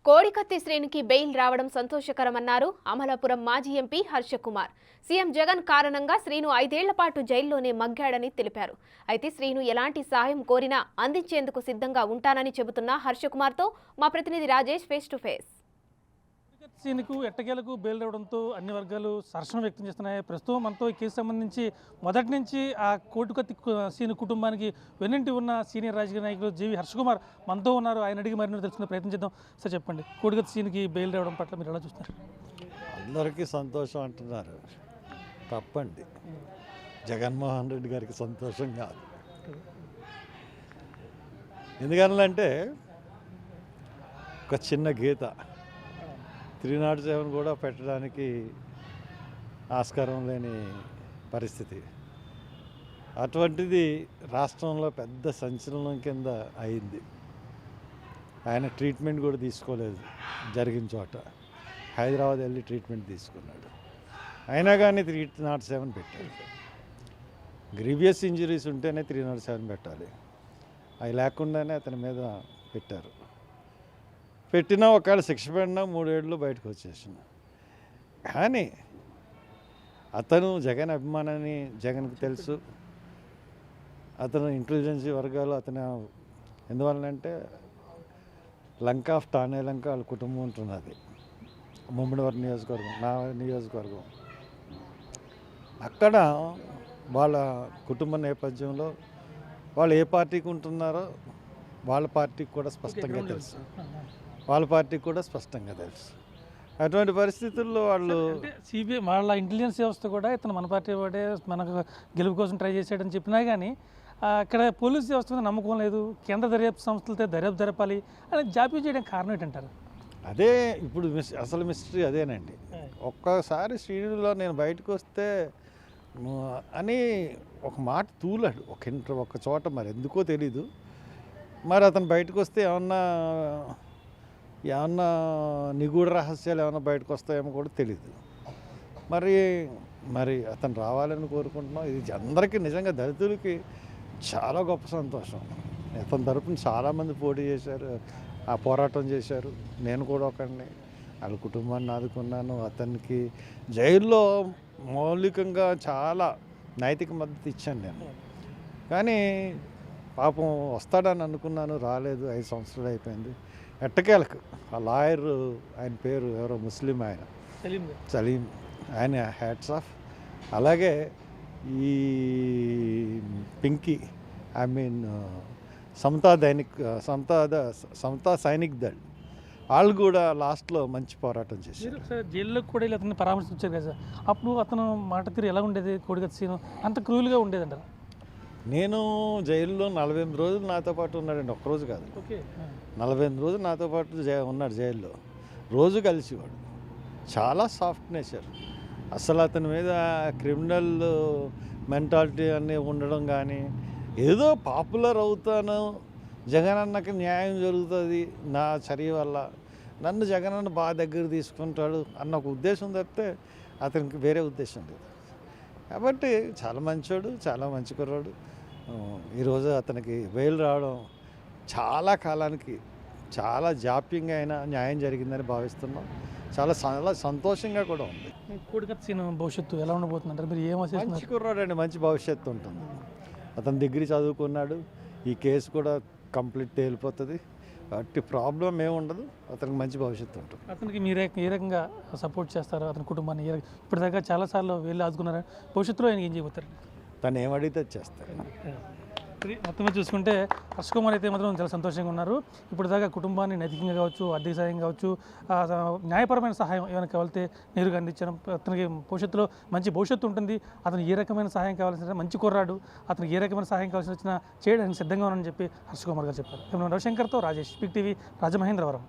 కోడికత్తి శ్రీనుకి bail రావడం సంతోషకరమన్నారు అమలాపురం మాజీ MP Harsha Kumar. CM Jagan కారణంగా శ్రీను 5 ఏళ్ల పాటు జైల్లోనే మగ్గాడని తెలిపారు. అయితే శ్రీను ఎలాంటి సహాయం కోరినా అందించేందుకు సిద్ధంగా ఉంటానని చెబుతున్న హర్షకుమార్తో మా ప్రతినిధి రాజేష్ ఫేస్ టు ఫేస్. సీనుకు ఎట్టకేలకు బెయిల్ రావడంతో అన్ని వర్గాలు హర్షం వ్యక్తం చేస్తున్నాయి. ప్రస్తుతం మనతో ఈ కేసు సంబంధించి మొదటి నుంచి ఆ కోడికత్తి సీను కుటుంబానికి వెన్నంటి ఉన్న సీనియర్ రాజకీయ నాయకులు జీవి హర్షకుమార్ మనతో ఉన్నారు. ఆయన అడిగి మరిన్ని తెలుసుకునే ప్రయత్నం చేద్దాం. సార్ చెప్పండి, కోడికత్తి సీనుకి బెయిల్ రావడం పట్ల మీరు ఎలా చూస్తారు? అందరికీ సంతోషం అంటున్నారు, తప్పండి. జగన్మోహన్ రెడ్డి గారికి సంతోషం కాదు. ఎందుకనంటే ఒక చిన్న గీత 307 కూడా పెట్టడానికి ఆస్కారం లేని పరిస్థితి. అటువంటిది రాష్ట్రంలో పెద్ద సంచలనం కింద అయింది. ఆయన ట్రీట్మెంట్ కూడా తీసుకోలేదు, జరిగిన చోట హైదరాబాద్ వెళ్ళి ట్రీట్మెంట్ తీసుకున్నాడు. అయినా కానీ 307 పెట్టారు. గ్రీవియస్ ఇంజరీస్ ఉంటేనే 307 పెట్టాలి. అవి లేకుండానే అతని మీద పెట్టారు. పెట్టినా ఒకవేళ శిక్ష పడినా 3 ఏళ్ళు బయటకు వచ్చేసాను. కానీ అతను జగన్ అభిమానాన్ని జగన్కి తెలుసు. అతను ఇంటెలిజెన్సీ వర్గాలు అతను ఎందువల్లంటే లంక ఆఫ్ టానే లంక వాళ్ళ కుటుంబం ఉంటున్నది, ముమ్మడివరం నియోజకవర్గం, నా నియోజకవర్గం. అక్కడ వాళ్ళ కుటుంబ నేపథ్యంలో వాళ్ళు ఏ పార్టీకి ఉంటున్నారో వాళ్ళ పార్టీకి కూడా స్పష్టంగా తెలుసు, వాళ్ళ పార్టీకి కూడా స్పష్టంగా తెలుసు. అటువంటి పరిస్థితుల్లో వాళ్ళు సిబిఐ వాళ్ళ ఇంటెలిజెన్స్ వ్యవస్థ కూడా ఇతను మన పార్టీ వాడే మనకు గెలుపు కోసం ట్రై చేసాడని చెప్పినా కానీ అక్కడ పోలీస్ వ్యవస్థ మీద నమ్మకం లేదు. కేంద్ర దర్యాప్తు సంస్థలతో దర్యాప్తు జరపాలి అని జాప్యం చేయడానికి కారణం ఏంటంటారు? అదే ఇప్పుడు అసలు మిస్టరీ అదేనండి. ఒక్కసారి శ్రీనిలో నేను బయటకు వస్తే అని ఒక మాట తూలాడు ఒక చోట, మరి ఎందుకో తెలీదు. మరి అతను బయటకు వస్తే ఏమన్నా నిగూఢ రహస్యాలు ఏమైనా బయటకు వస్తాయేమో కూడా తెలీదు. మరి అతను రావాలని కోరుకుంటున్నాం. ఇది అందరికీ నిజంగా దళితులకి చాలా గొప్ప సంతోషం. అతని తరపున చాలామంది పోటీ చేశారు, ఆ పోరాటం చేశారు. నేను కూడా ఒకడిని, వాళ్ళ కుటుంబాన్ని ఆదుకున్నాను. అతనికి జైల్లో మౌలికంగా చాలా నైతిక మద్దతు ఇచ్చాను నేను. కానీ పాపం వస్తాడని అనుకున్నాను, రాలేదు. 5 సంవత్సరాలు అయిపోయింది. ఎట్టకేలకు ఆ లాయర్, ఆయన పేరు ఎవరో ముస్లిం, ఆయన సలీం, ఆయన హ్యాట్స్ ఆఫ్. అలాగే ఈ పింకీ, ఐ మీన్ సమతా సైనిక్ దళ్, వాళ్ళు కూడా లాస్ట్లో మంచి పోరాటం చేశారు. జైల్లోకి కూడా అతన్ని పరామర్శించారు కదా, అప్పుడు అతను మాట తీరు ఎలా ఉండేది? కోడికత్తి సీను అంత క్రూయల్గా ఉండేదంటారు? నేను జైల్లో 48 రోజులు నాతో పాటు ఉన్నాడండి, ఒక్కరోజు కాదు. 48 రోజులు నాతో పాటు ఉన్నాడు జైల్లో. రోజు కలిసేవాడు. చాలా సాఫ్ట్ నేచర్. అసలు అతని మీద క్రిమినల్ మెంటాలిటీ అన్నీ ఉండడం కానీ, ఏదో పాపులర్ అవుతాను, జగన్ అన్నకి న్యాయం జరుగుతుంది నా చర్య వల్ల, నన్ను జగన్ అన్న బాగా దగ్గర తీసుకుంటాడు అన్న ఒక ఉద్దేశం తప్పితే అతనికి వేరే ఉద్దేశం లేదు. కాబట్టి చాలా మంచోడు, చాలా మంచి కుర్రాడు. ఈరోజు అతనికి బెయిల్ రావడం చాలా కాలానికి చాలా జాప్యంగా అయినా న్యాయం జరిగిందని భావిస్తున్నాం. చాలా సంతోషంగా కూడా ఉంది. కోడికత్తి సీను భవిష్యత్తు ఎలా ఉండబోతుందంటారు? మీరు మంచి కుర్రాడు అండి, మంచి భవిష్యత్తు ఉంటుంది. అతని డిగ్రీ చదువుకున్నాడు. ఈ కేసు కూడా కంప్లీట్ తేలిపోతుంది. కాబట్టి ప్రాబ్లం ఏముండదు, అతనికి మంచి భవిష్యత్తు ఉంటుంది. అతనికి మీరు ఏ రకంగా సపోర్ట్ చేస్తారు? అతని కుటుంబాన్ని ఇప్పటిదాకా చాలాసార్లు వెళ్ళి ఆదుకున్నారు. భవిష్యత్తులో ఆయన ఏం చేయబోతారు? తను ఏమడిగితే చేస్తారు. మొత్తం చూసుకుంటే హర్షకుమార్ అయితే మాత్రం చాలా సంతోషంగా ఉన్నారు. ఇప్పుడు దాకా కుటుంబాన్ని నైతికంగా కావచ్చు, ఆర్థిక సహాయం కావచ్చు, న్యాయపరమైన సహాయం ఏమైనా కావాలితే నేరుగా అందించడం. అతనికి భవిష్యత్తులో మంచి భవిష్యత్తు ఉంటుంది. అతను ఏ రకమైన సహాయం కావాల్సిన మంచి కుర్రాడు, అతనికి ఏ రకమైన సహాయం కావాల్సిన వచ్చినా చేయడానికి సిద్ధంగా ఉన్నానని చెప్పి హర్షకుమార్ గారు చెప్పారు. రవిశంకర్తో రాజేష్, బిగ్ టీవీ, రాజమహేంద్రవరం.